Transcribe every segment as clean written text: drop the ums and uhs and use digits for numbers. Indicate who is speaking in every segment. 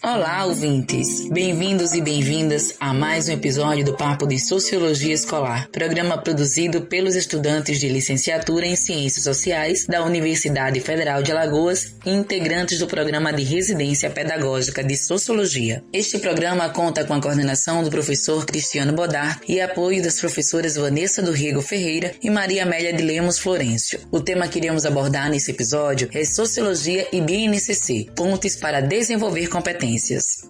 Speaker 1: Olá, ouvintes! Bem-vindos e bem-vindas a mais um episódio do Papo de Sociologia Escolar, programa produzido pelos estudantes de licenciatura em Ciências Sociais da Universidade Federal de Alagoas e integrantes do programa de residência pedagógica de Sociologia. Este programa conta com a coordenação do professor Cristiano Bodar e apoio das professoras Vanessa do Rego Ferreira e Maria Amélia de Lemos Florencio. O tema que iremos abordar nesse episódio é Sociologia e BNCC, pontes para desenvolver competências.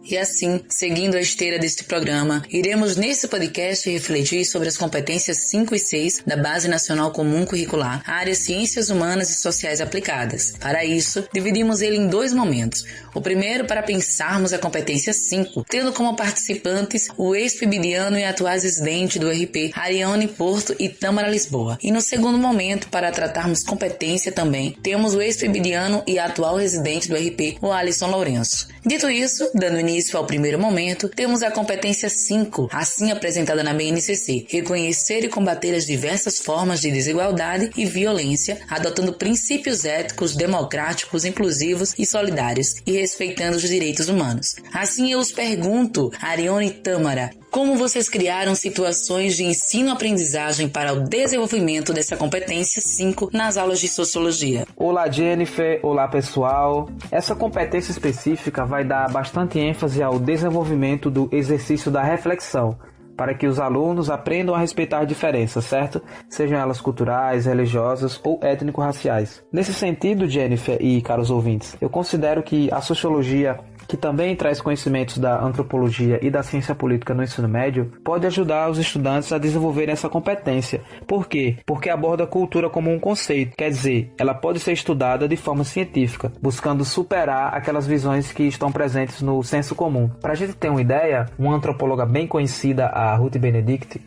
Speaker 1: E assim, seguindo a esteira deste programa, iremos nesse podcast refletir sobre as competências 5 e 6 da Base Nacional Comum Curricular, área Ciências Humanas e Sociais Aplicadas. Para isso, dividimos ele em dois momentos. O primeiro para pensarmos a competência 5, tendo como participantes o ex-PIBidiano e atual residente do RP, Ariane Porto e Tâmara Lisboa. E no segundo momento, para tratarmos competência também, temos o ex-PIBidiano e atual residente do RP, o Alisson Lourenço. Dito isso, dando início ao primeiro momento, temos a competência 5, assim apresentada na BNCC, reconhecer e combater as diversas formas de desigualdade e violência, adotando princípios éticos, democráticos, inclusivos e solidários, e respeitando os direitos humanos. Assim eu os pergunto, Ariane e Tâmara, como vocês criaram situações de ensino-aprendizagem para o desenvolvimento dessa competência 5 nas aulas de Sociologia?
Speaker 2: Olá, Jennifer. Olá, pessoal. Essa competência específica vai dar bastante ênfase ao desenvolvimento do exercício da reflexão, para que os alunos aprendam a respeitar diferenças, certo? Sejam elas culturais, religiosas ou étnico-raciais. Nesse sentido, Jennifer e caros ouvintes, eu considero que a sociologia, que também traz conhecimentos da antropologia e da ciência política no ensino médio, pode ajudar os estudantes a desenvolverem essa competência. Por quê? Porque aborda a cultura como um conceito, quer dizer, ela pode ser estudada de forma científica, buscando superar aquelas visões que estão presentes no senso comum. Para a gente ter uma ideia, uma antropóloga bem conhecida, a Ruth Benedict,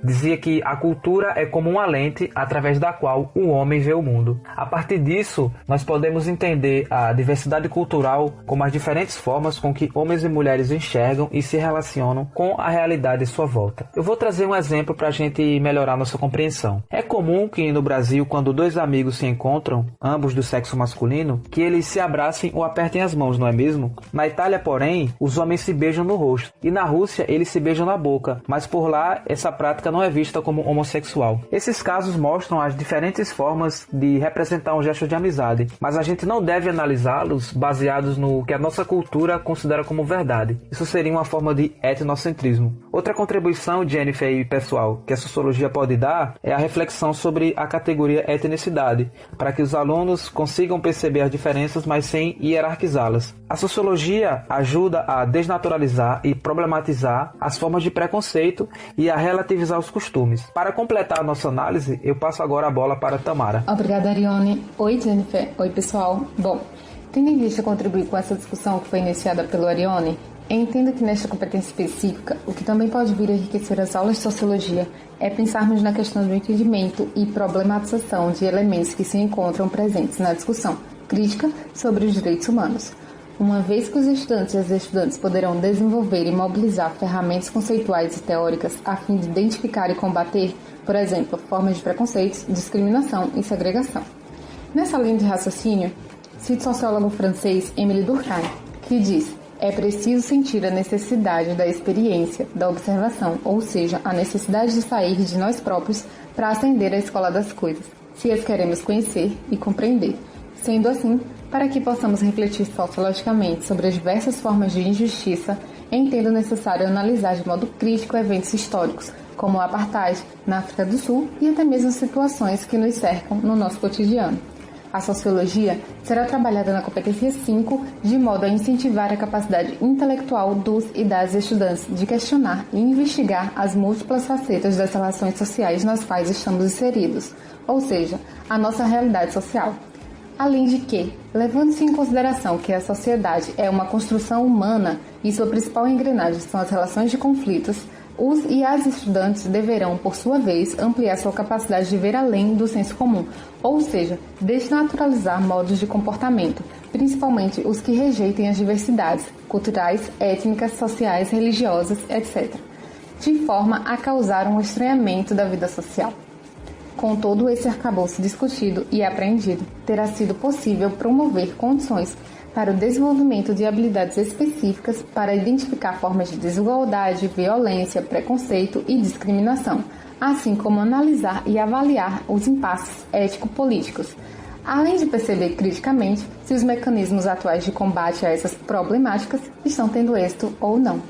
Speaker 2: dizia que a cultura é como uma lente através da qual o homem vê o mundo. A partir disso, nós podemos entender a diversidade cultural como as diferentes formas com que homens e mulheres enxergam e se relacionam com a realidade em sua volta. Eu vou trazer um exemplo para a gente melhorar nossa compreensão. É comum que no Brasil, quando dois amigos se encontram, ambos do sexo masculino, que eles se abracem ou apertem as mãos, não é mesmo? Na Itália, porém, os homens se beijam no rosto. E na Rússia, eles se beijam na boca. Mas por lá, essa prática não é vista como homossexual. Esses casos mostram as diferentes formas de representar um gesto de amizade, mas a gente não deve analisá-los baseados no que a nossa cultura considera como verdade. Isso seria uma forma de etnocentrismo. Outra contribuição, Jennifer e pessoal, que a sociologia pode dar é a reflexão sobre a categoria etnicidade, para que os alunos consigam perceber as diferenças, mas sem hierarquizá-las. A sociologia ajuda a desnaturalizar e problematizar as formas de preconceito e a relativizar os costumes. Para completar a nossa análise, eu passo agora a bola para Tâmara.
Speaker 3: Obrigada, Ariane. Oi, Jennifer. Oi, pessoal. Bom, tendo em vista contribuir com essa discussão que foi iniciada pelo Ariane, eu entendo que nesta competência específica, o que também pode vir a enriquecer as aulas de sociologia é pensarmos na questão do entendimento e problematização de elementos que se encontram presentes na discussão crítica sobre os direitos humanos. Uma vez que os estudantes e as estudantes poderão desenvolver e mobilizar ferramentas conceituais e teóricas a fim de identificar e combater, por exemplo, formas de preconceitos, discriminação e segregação. Nessa linha de raciocínio, cito o sociólogo francês Émile Durkheim, que diz: é preciso sentir a necessidade da experiência, da observação, ou seja, a necessidade de sair de nós próprios para ascender à escola das coisas, se as queremos conhecer e compreender. Sendo assim, para que possamos refletir sociologicamente sobre as diversas formas de injustiça, entendo necessário analisar de modo crítico eventos históricos, como o apartheid na África do Sul e até mesmo situações que nos cercam no nosso cotidiano. A sociologia será trabalhada na competência 5 de modo a incentivar a capacidade intelectual dos e das estudantes de questionar e investigar as múltiplas facetas das relações sociais nas quais estamos inseridos, ou seja, a nossa realidade social. Além de que, levando-se em consideração que a sociedade é uma construção humana e sua principal engrenagem são as relações de conflitos, os e as estudantes deverão, por sua vez, ampliar sua capacidade de ver além do senso comum, ou seja, desnaturalizar modos de comportamento, principalmente os que rejeitem as diversidades culturais, étnicas, sociais, religiosas, etc., de forma a causar um estranhamento da vida social. Com todo esse arcabouço discutido e aprendido, terá sido possível promover condições para o desenvolvimento de habilidades específicas para identificar formas de desigualdade, violência, preconceito e discriminação, assim como analisar e avaliar os impasses ético-políticos, além de perceber criticamente se os mecanismos atuais de combate a essas problemáticas estão tendo êxito ou não.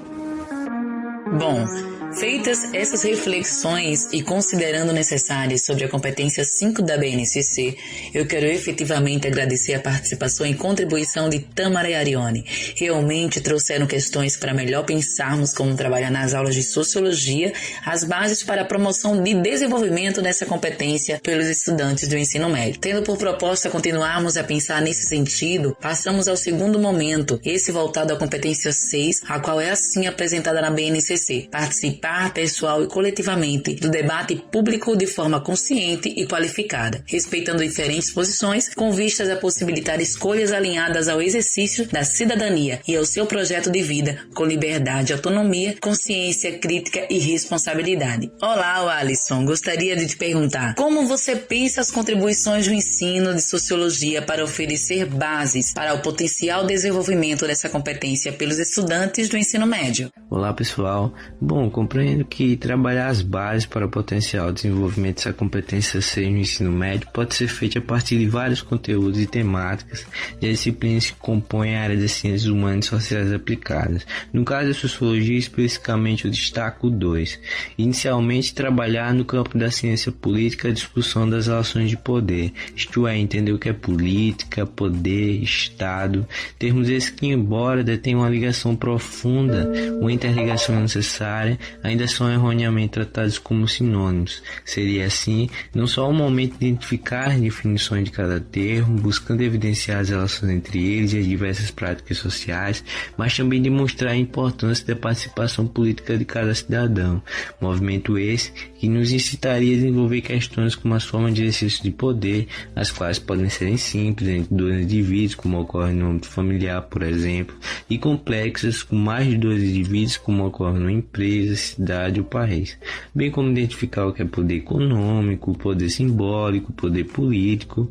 Speaker 1: Bom, feitas essas reflexões e considerando necessárias sobre a competência 5 da BNCC, eu quero efetivamente agradecer a participação e contribuição de Tamara e Arione. Realmente trouxeram questões para melhor pensarmos como trabalhar nas aulas de Sociologia, as bases para a promoção de desenvolvimento dessa competência pelos estudantes do ensino médio. Tendo por proposta continuarmos a pensar nesse sentido, passamos ao segundo momento, esse voltado à competência 6, a qual é assim apresentada na BNCC. Participar pessoal e coletivamente do debate público de forma consciente e qualificada, respeitando diferentes posições com vistas a possibilitar escolhas alinhadas ao exercício da cidadania e ao seu projeto de vida com liberdade, autonomia, consciência, crítica e responsabilidade. Olá, Alisson, gostaria de te perguntar, como você pensa as contribuições do ensino de Sociologia para oferecer bases para o potencial desenvolvimento dessa competência pelos estudantes do ensino médio?
Speaker 4: Olá, pessoal. Bom, compreendo que trabalhar as bases para o potencial desenvolvimento dessa competência 6 no ensino médio pode ser feito a partir de vários conteúdos e temáticas de disciplinas que compõem a área das ciências humanas e sociais aplicadas. No caso da Sociologia, especificamente, eu destaco 2. Inicialmente, trabalhar no campo da ciência política a discussão das relações de poder, isto é, entender o que é política, poder, Estado, termos esses que, embora detenham uma ligação profunda, uma interligação necessária, ainda são erroneamente tratados como sinônimos. Seria assim, não só o momento de identificar as definições de cada termo, buscando evidenciar as relações entre eles e as diversas práticas sociais, mas também demonstrar a importância da participação política de cada cidadão. Movimento esse que nos incitaria a desenvolver questões como as formas de exercício de poder, as quais podem ser simples entre dois indivíduos, como ocorre no âmbito familiar, por exemplo, e complexas com mais de dois indivíduos, como ocorre numa empresa, cidade ou país, bem como identificar o que é poder econômico, poder simbólico, poder político,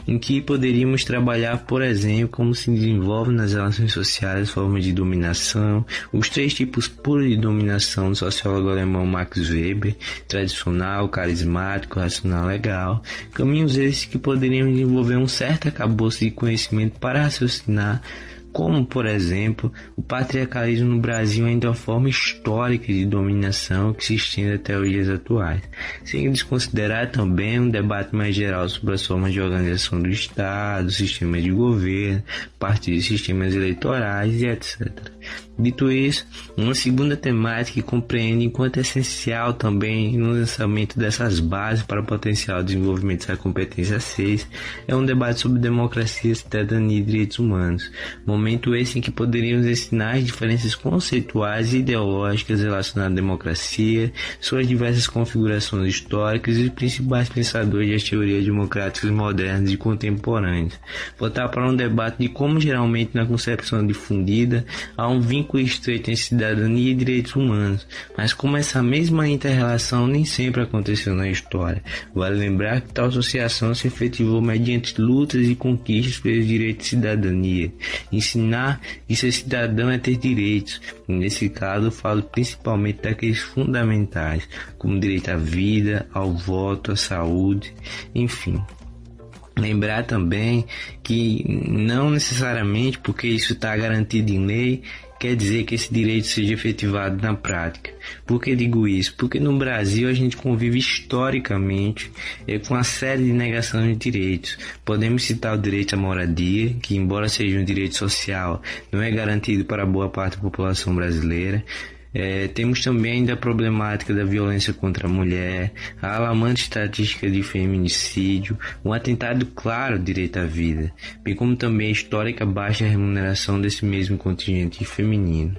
Speaker 4: em que poderíamos trabalhar, por exemplo, como se desenvolve nas relações sociais formas de dominação, os 3 tipos puros de dominação do sociólogo alemão Max Weber, tradicional, carismático, racional, legal, caminhos esses que poderiam desenvolver um certo arcabouço de conhecimento para raciocinar, como, por exemplo, o patriarcalismo no Brasil ainda é uma forma histórica de dominação que se estende até os dias atuais, sem desconsiderar também um debate mais geral sobre as formas de organização do Estado, sistemas de governo, partidos e sistemas eleitorais e etc. Dito isso, uma segunda temática que compreende enquanto essencial também no lançamento dessas bases para o potencial desenvolvimento da competência 6 é um debate sobre democracia, cidadania e direitos humanos. Momento esse em que poderíamos ensinar as diferenças conceituais e ideológicas relacionadas à democracia, suas diversas configurações históricas e os principais pensadores das teorias democráticas modernas e contemporâneas. Voltar para um debate de como geralmente na concepção difundida há um vínculo estreito entre cidadania e direitos humanos, mas como essa mesma inter-relação nem sempre aconteceu na história. Vale lembrar que tal associação se efetivou mediante lutas e conquistas pelos direitos de cidadania. Ensinar que ser cidadão é ter direitos. Nesse caso, eu falo principalmente daqueles fundamentais, como direito à vida, ao voto, à saúde, enfim. Lembrar também que não necessariamente porque isso está garantido em lei, quer dizer que esse direito seja efetivado na prática. Por que digo isso? Porque no Brasil a gente convive historicamente com uma série de negações de direitos. Podemos citar o direito à moradia, que embora seja um direito social, não é garantido para boa parte da população brasileira. Temos também ainda a problemática da violência contra a mulher, a alarmante estatística de feminicídio, um atentado claro ao direito à vida, bem como também a histórica baixa remuneração desse mesmo contingente feminino.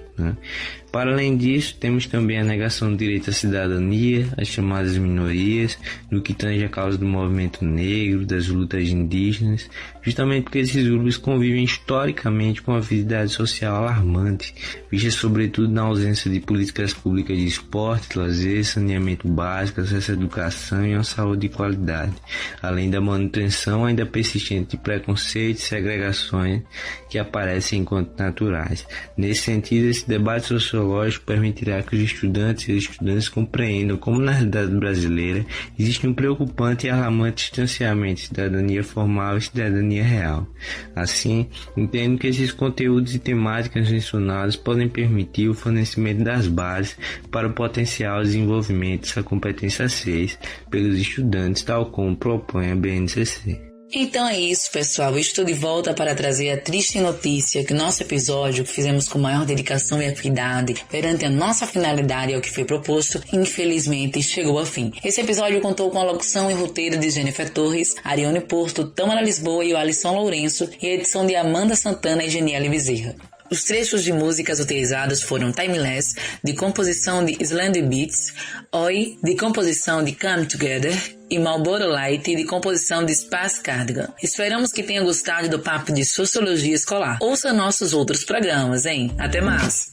Speaker 4: Para além disso, temos também a negação do direito à cidadania, as chamadas minorias, no que tange a causa do movimento negro, das lutas indígenas, justamente porque esses grupos convivem historicamente com uma visibilidade social alarmante, vista sobretudo na ausência de políticas públicas de esporte, lazer, saneamento básico, acesso à educação e uma saúde de qualidade, além da manutenção ainda persistente de preconceitos e segregações que aparecem enquanto naturais. Nesse sentido, esse debate sociológico permitirá que os estudantes e as estudantes compreendam como na realidade brasileira existe um preocupante e alarmante distanciamento de cidadania formal e cidadania real. Assim, entendo que esses conteúdos e temáticas mencionadas podem permitir o fornecimento das bases para o potencial desenvolvimento dessa competência 6 pelos estudantes, tal como propõe a BNCC.
Speaker 1: Então é isso, pessoal. Eu estou de volta para trazer a triste notícia que o nosso episódio, que fizemos com maior dedicação e afinidade perante a nossa finalidade ao que foi proposto, infelizmente chegou ao fim. Esse episódio contou com a locução e roteiro de Jennifer Torres, Ariane Porto, Tamara Lisboa e o Alisson Lourenço e a edição de Amanda Santana e Geniele Bezerra. Os trechos de músicas utilizados foram Timeless, de composição de Slender Beats, Oi, de composição de Come Together, e Marlboro Light, de composição de Space Cardigan. Esperamos que tenha gostado do papo de Sociologia Escolar. Ouça nossos outros programas, hein? Até mais!